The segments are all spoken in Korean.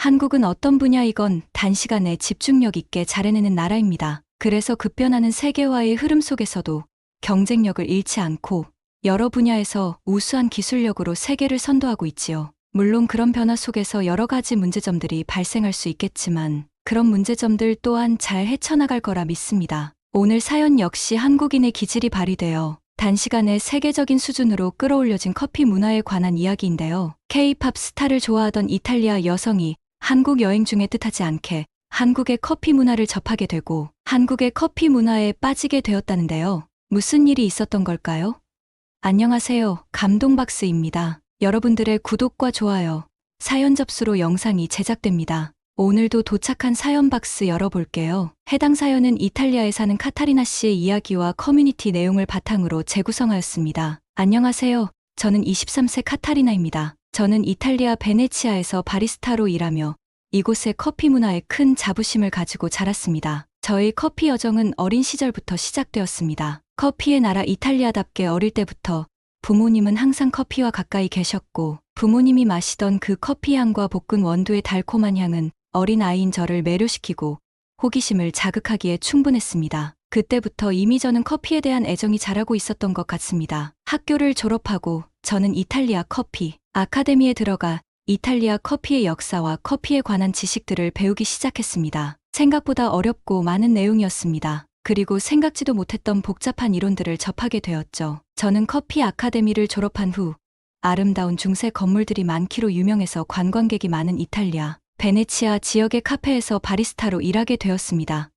한국은 어떤 분야이건 단시간에 집중력 있게 잘해내는 나라입니다. 그래서 급변하는 세계화의 흐름 속에서도 경쟁력을 잃지 않고 여러 분야에서 우수한 기술력으로 세계를 선도하고 있지요. 물론 그런 변화 속에서 여러 가지 문제점들이 발생할 수 있겠지만 그런 문제점들 또한 잘 헤쳐나갈 거라 믿습니다. 오늘 사연 역시 한국인의 기질이 발휘되어 단시간에 세계적인 수준으로 끌어올려진 커피 문화에 관한 이야기인데요. K-팝 스타를 좋아하던 이탈리아 여성이 한국 여행 중에 뜻하지 않게 한국의 커피 문화를 접하게 되고 한국의 커피 문화에 빠지게 되었다는데요. 무슨 일이 있었던 걸까요? 안녕하세요. 감동박스입니다. 여러분들의 구독과 좋아요, 사연 접수로 영상이 제작됩니다. 오늘도 도착한 사연 박스 열어볼게요. 해당 사연은 이탈리아에 사는 카타리나 씨의 이야기와 커뮤니티 내용을 바탕으로 재구성하였습니다. 안녕하세요. 저는 23세 카타리나입니다. 저는 이탈리아 베네치아에서 바리스타로 일하며 이곳의 커피 문화에 큰 자부심을 가지고 자랐습니다. 저의 커피 여정은 어린 시절부터 시작되었습니다. 커피의 나라 이탈리아답게 어릴 때부터 부모님은 항상 커피와 가까이 계셨고 부모님이 마시던 그 커피 향과 볶은 원두의 달콤한 향은 어린 아이인 저를 매료시키고 호기심을 자극하기에 충분했습니다. 그때부터 이미 저는 커피에 대한 애정이 자라고 있었던 것 같습니다. 학교를 졸업하고 저는 이탈리아 커피 아카데미에 들어가 이탈리아 커피의 역사와 커피에 관한 지식들을 배우기 시작했습니다. 생각보다 어렵고 많은 내용이었습니다. 그리고 생각지도 못했던 복잡한 이론들을 접하게 되었죠. 저는 커피 아카데미를 졸업한 후 아름다운 중세 건물들이 많기로 유명해서 관광객이 많은 이탈리아 베네치아 지역의 카페에서 바리스타로 일하게 되었습니다.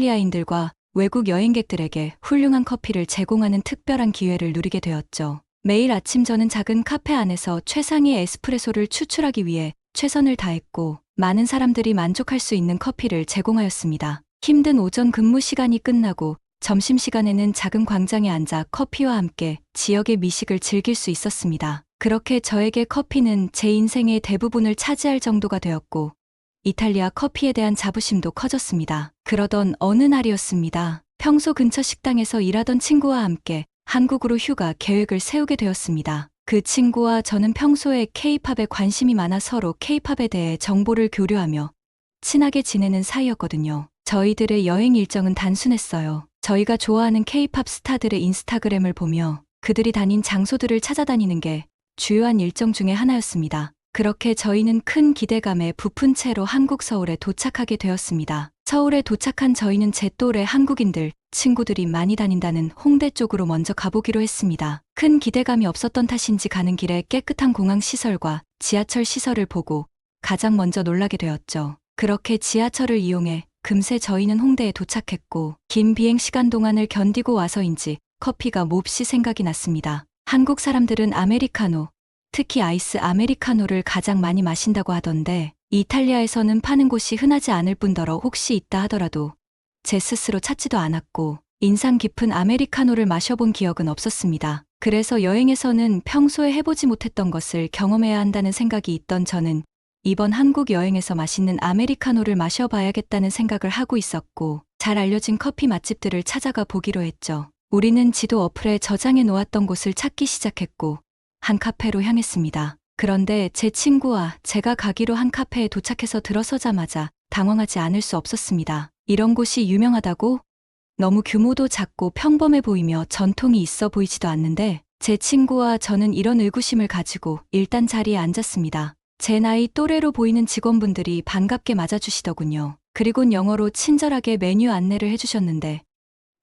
이탈리아인들과 외국 여행객들에게 훌륭한 커피를 제공하는 특별한 기회를 누리게 되었죠. 매일 아침 저는 작은 카페 안에서 최상의 에스프레소를 추출하기 위해 최선을 다했고 많은 사람들이 만족할 수 있는 커피를 제공하였습니다. 힘든 오전 근무 시간이 끝나고 점심시간에는 작은 광장에 앉아 커피와 함께 지역의 미식을 즐길 수 있었습니다. 그렇게 저에게 커피는 제 인생의 대부분을 차지할 정도가 되었고 이탈리아 커피에 대한 자부심도 커졌습니다. 그러던 어느 날이었습니다. 평소 근처 식당에서 일하던 친구와 함께 한국으로 휴가 계획을 세우게 되었습니다. 그 친구와 저는 평소에 K-팝에 관심이 많아 서로 K-팝에 대해 정보를 교류하며 친하게 지내는 사이였거든요. 저희들의 여행 일정은 단순했어요. 저희가 좋아하는 K-팝 스타들의 인스타그램을 보며 그들이 다닌 장소들을 찾아다니는 게 주요한 일정 중에 하나였습니다. 그렇게 저희는 큰 기대감에 부푼 채로 한국 서울에 도착하게 되었습니다. 서울에 도착한 저희는 제 또래 한국인들, 친구들이 많이 다닌다는 홍대 쪽으로 먼저 가보기로 했습니다. 큰 기대감이 없었던 탓인지 가는 길에 깨끗한 공항 시설과 지하철 시설을 보고 가장 먼저 놀라게 되었죠. 그렇게 지하철을 이용해 금세 저희는 홍대에 도착했고 긴 비행 시간 동안을 견디고 와서인지 커피가 몹시 생각이 났습니다. 한국 사람들은 아메리카노, 특히 아이스 아메리카노를 가장 많이 마신다고 하던데 이탈리아에서는 파는 곳이 흔하지 않을 뿐더러 혹시 있다 하더라도 제 스스로 찾지도 않았고 인상 깊은 아메리카노를 마셔본 기억은 없었습니다. 그래서 여행에서는 평소에 해보지 못했던 것을 경험해야 한다는 생각이 있던 저는 이번 한국 여행에서 맛있는 아메리카노를 마셔봐야겠다는 생각을 하고 있었고 잘 알려진 커피 맛집들을 찾아가 보기로 했죠. 우리는 지도 어플에 저장해 놓았던 곳을 찾기 시작했고 한 카페로 향했습니다. 그런데 제 친구와 제가 가기로 한 카페에 도착해서 들어서자마자 당황하지 않을 수 없었습니다. 이런 곳이 유명하다고? 너무 규모도 작고 평범해 보이며 전통이 있어 보이지도 않는데 제 친구와 저는 이런 의구심을 가지고 일단 자리에 앉았습니다. 제 나이 또래로 보이는 직원분들이 반갑게 맞아주시더군요. 그리곤 영어로 친절하게 메뉴 안내를 해주셨는데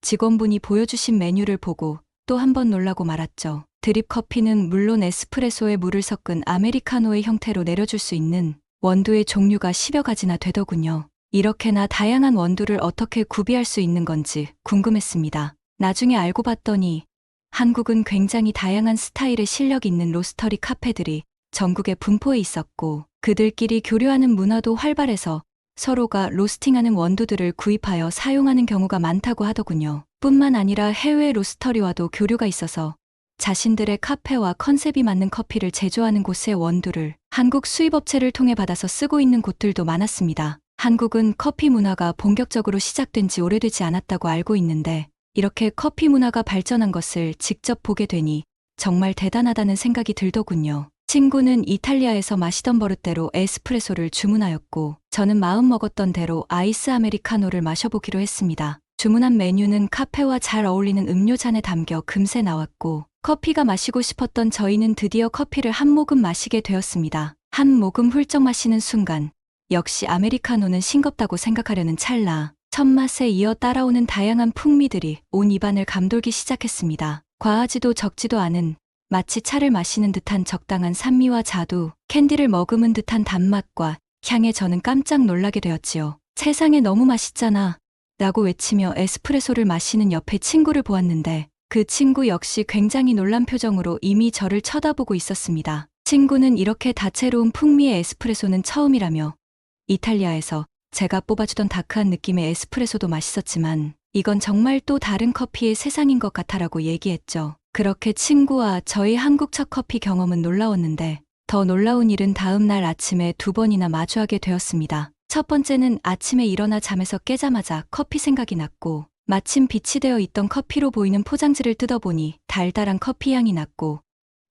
직원분이 보여주신 메뉴를 보고 또 한 번 놀라고 말았죠. 드립 커피는 물론 에스프레소에 물을 섞은 아메리카노의 형태로 내려줄 수 있는 원두의 종류가 10여 가지나 되더군요. 이렇게나 다양한 원두를 어떻게 구비할 수 있는 건지 궁금했습니다. 나중에 알고 봤더니 한국은 굉장히 다양한 스타일의 실력 있는 로스터리 카페들이 전국에 분포해 있었고 그들끼리 교류하는 문화도 활발해서 서로가 로스팅하는 원두들을 구입하여 사용하는 경우가 많다고 하더군요. 뿐만 아니라 해외 로스터리와도 교류가 있어서 자신들의 카페와 컨셉이 맞는 커피를 제조하는 곳의 원두를 한국 수입업체를 통해 받아서 쓰고 있는 곳들도 많았습니다. 한국은 커피 문화가 본격적으로 시작된 지 오래되지 않았다고 알고 있는데 이렇게 커피 문화가 발전한 것을 직접 보게 되니 정말 대단하다는 생각이 들더군요. 친구는 이탈리아에서 마시던 버릇대로 에스프레소를 주문하였고 저는 마음먹었던 대로 아이스 아메리카노를 마셔보기로 했습니다. 주문한 메뉴는 카페와 잘 어울리는 음료잔에 담겨 금세 나왔고 커피가 마시고 싶었던 저희는 드디어 커피를 한 모금 마시게 되었습니다. 한 모금 훌쩍 마시는 순간 역시 아메리카노는 싱겁다고 생각하려는 찰나 첫 맛에 이어 따라오는 다양한 풍미들이 온 입안을 감돌기 시작했습니다. 과하지도 적지도 않은 마치 차를 마시는 듯한 적당한 산미와 자두, 캔디를 머금은 듯한 단맛과 향에 저는 깜짝 놀라게 되었지요. 세상에 너무 맛있잖아 라고 외치며 에스프레소를 마시는 옆에 친구를 보았는데 그 친구 역시 굉장히 놀란 표정으로 이미 저를 쳐다보고 있었습니다. 친구는 이렇게 다채로운 풍미의 에스프레소는 처음이라며 이탈리아에서 제가 뽑아주던 다크한 느낌의 에스프레소도 맛있었지만 이건 정말 또 다른 커피의 세상인 것 같아라고 얘기했죠. 그렇게 친구와 저희 한국 첫 커피 경험은 놀라웠는데 더 놀라운 일은 다음 날 아침에 두 번이나 마주하게 되었습니다. 첫 번째는 아침에 일어나 잠에서 깨자마자 커피 생각이 났고 마침 비치되어 있던 커피로 보이는 포장지를 뜯어보니 달달한 커피 향이 났고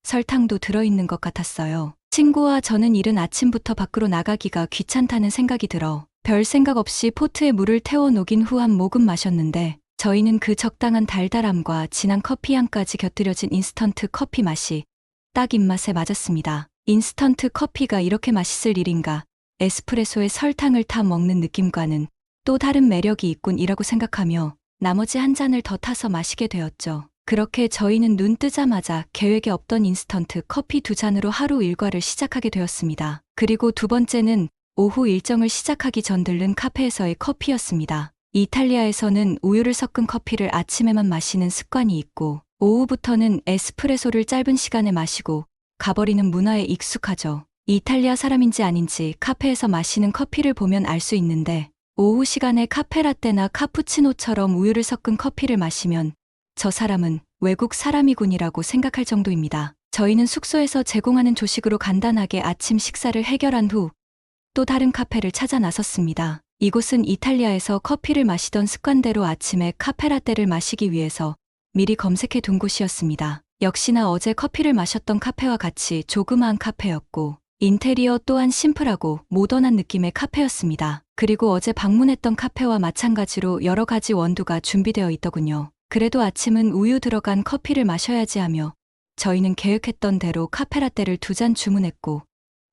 설탕도 들어있는 것 같았어요. 친구와 저는 이른 아침부터 밖으로 나가기가 귀찮다는 생각이 들어 별 생각 없이 포트에 물을 태워 녹인 후 한 모금 마셨는데 저희는 그 적당한 달달함과 진한 커피 향까지 곁들여진 인스턴트 커피 맛이 딱 입맛에 맞았습니다. 인스턴트 커피가 이렇게 맛있을 일인가? 에스프레소에 설탕을 타 먹는 느낌과는 또 다른 매력이 있군이라고 생각하며 나머지 한 잔을 더 타서 마시게 되었죠. 그렇게 저희는 눈 뜨자마자 계획에 없던 인스턴트 커피 두 잔으로 하루 일과를 시작하게 되었습니다. 그리고 두 번째는 오후 일정을 시작하기 전 들른 카페에서의 커피였습니다. 이탈리아에서는 우유를 섞은 커피를 아침에만 마시는 습관이 있고 오후부터는 에스프레소를 짧은 시간에 마시고 가버리는 문화에 익숙하죠. 이탈리아 사람인지 아닌지 카페에서 마시는 커피를 보면 알 수 있는데 오후 시간에 카페라떼나 카푸치노처럼 우유를 섞은 커피를 마시면 저 사람은 외국 사람이군이라고 생각할 정도입니다. 저희는 숙소에서 제공하는 조식으로 간단하게 아침 식사를 해결한 후 또 다른 카페를 찾아 나섰습니다. 이곳은 이탈리아에서 커피를 마시던 습관대로 아침에 카페라떼를 마시기 위해서 미리 검색해 둔 곳이었습니다. 역시나 어제 커피를 마셨던 카페와 같이 조그마한 카페였고 인테리어 또한 심플하고 모던한 느낌의 카페였습니다. 그리고 어제 방문했던 카페와 마찬가지로 여러 가지 원두가 준비되어 있더군요. 그래도 아침은 우유 들어간 커피를 마셔야지 하며 저희는 계획했던 대로 카페라떼를 두 잔 주문했고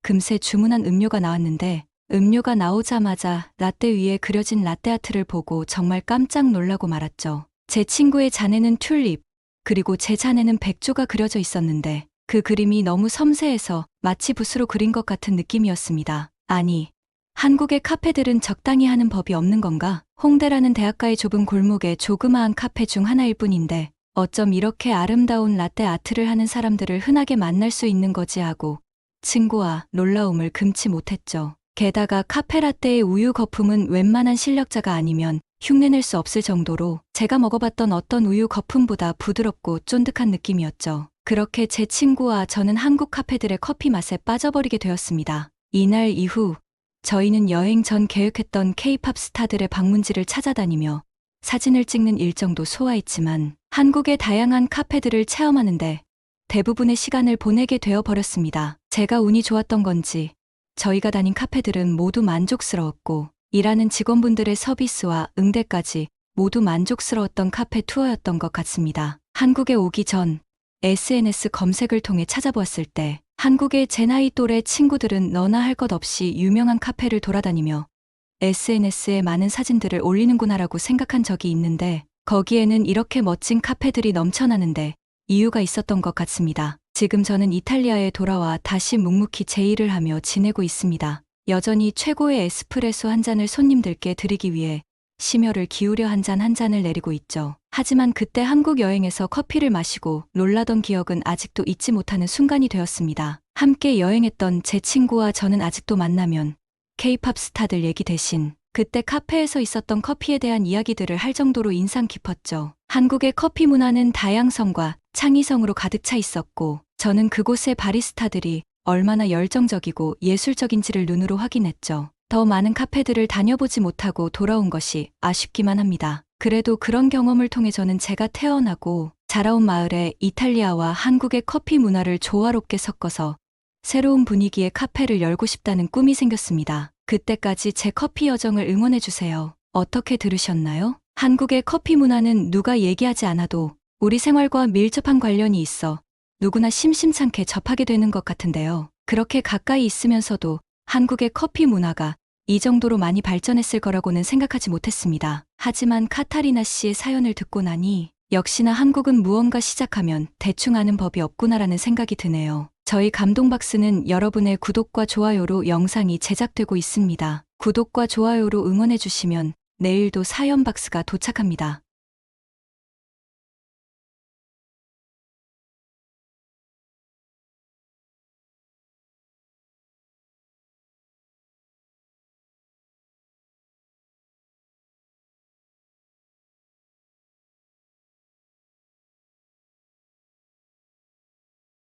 금세 주문한 음료가 나왔는데 음료가 나오자마자 라떼 위에 그려진 라떼아트를 보고 정말 깜짝 놀라고 말았죠. 제 친구의 잔에는 튤립, 그리고 제 잔에는 백조가 그려져 있었는데 그 그림이 너무 섬세해서 마치 붓으로 그린 것 같은 느낌이었습니다. 아니, 한국의 카페들은 적당히 하는 법이 없는 건가? 홍대라는 대학가의 좁은 골목의 조그마한 카페 중 하나일 뿐인데 어쩜 이렇게 아름다운 라떼 아트를 하는 사람들을 흔하게 만날 수 있는 거지 하고 친구와 놀라움을 금치 못했죠. 게다가 카페라떼의 우유 거품은 웬만한 실력자가 아니면 흉내낼 수 없을 정도로 제가 먹어봤던 어떤 우유 거품보다 부드럽고 쫀득한 느낌이었죠. 그렇게 제 친구와 저는 한국 카페들의 커피 맛에 빠져버리게 되었습니다. 이날 이후 저희는 여행 전 계획했던 K-팝 스타들의 방문지를 찾아다니며 사진을 찍는 일정도 소화했지만 한국의 다양한 카페들을 체험하는데 대부분의 시간을 보내게 되어 버렸습니다. 제가 운이 좋았던 건지 저희가 다닌 카페들은 모두 만족스러웠고 일하는 직원분들의 서비스와 응대까지 모두 만족스러웠던 카페 투어였던 것 같습니다. 한국에 오기 전 SNS 검색을 통해 찾아보았을 때 한국의 제 나이 또래 친구들은 너나 할 것 없이 유명한 카페를 돌아다니며 SNS에 많은 사진들을 올리는구나라고 생각한 적이 있는데 거기에는 이렇게 멋진 카페들이 넘쳐나는데 이유가 있었던 것 같습니다. 지금 저는 이탈리아에 돌아와 다시 묵묵히 제 일을 하며 지내고 있습니다. 여전히 최고의 에스프레소 한 잔을 손님들께 드리기 위해 심혈을 기울여 한 잔 한 잔을 내리고 있죠. 하지만 그때 한국 여행에서 커피를 마시고 놀라던 기억은 아직도 잊지 못하는 순간이 되었습니다. 함께 여행했던 제 친구와 저는 아직도 만나면 K-팝 스타들 얘기 대신 그때 카페에서 있었던 커피에 대한 이야기들을 할 정도로 인상 깊었죠. 한국의 커피 문화는 다양성과 창의성으로 가득 차 있었고 저는 그곳의 바리스타들이 얼마나 열정적이고 예술적인지를 눈으로 확인했죠. 더 많은 카페들을 다녀보지 못하고 돌아온 것이 아쉽기만 합니다. 그래도 그런 경험을 통해 저는 제가 태어나고 자라온 마을의 이탈리아와 한국의 커피 문화를 조화롭게 섞어서 새로운 분위기의 카페를 열고 싶다는 꿈이 생겼습니다. 그때까지 제 커피 여정을 응원해주세요. 어떻게 들으셨나요? 한국의 커피 문화는 누가 얘기하지 않아도 우리 생활과 밀접한 관련이 있어 누구나 심심찮게 접하게 되는 것 같은데요. 그렇게 가까이 있으면서도 한국의 커피 문화가 이 정도로 많이 발전했을 거라고는 생각하지 못했습니다. 하지만 카타리나 씨의 사연을 듣고 나니 역시나 한국은 무언가 시작하면 대충 하는 법이 없구나라는 생각이 드네요. 저희 감동박스는 여러분의 구독과 좋아요로 영상이 제작되고 있습니다. 구독과 좋아요로 응원해주시면 내일도 사연박스가 도착합니다.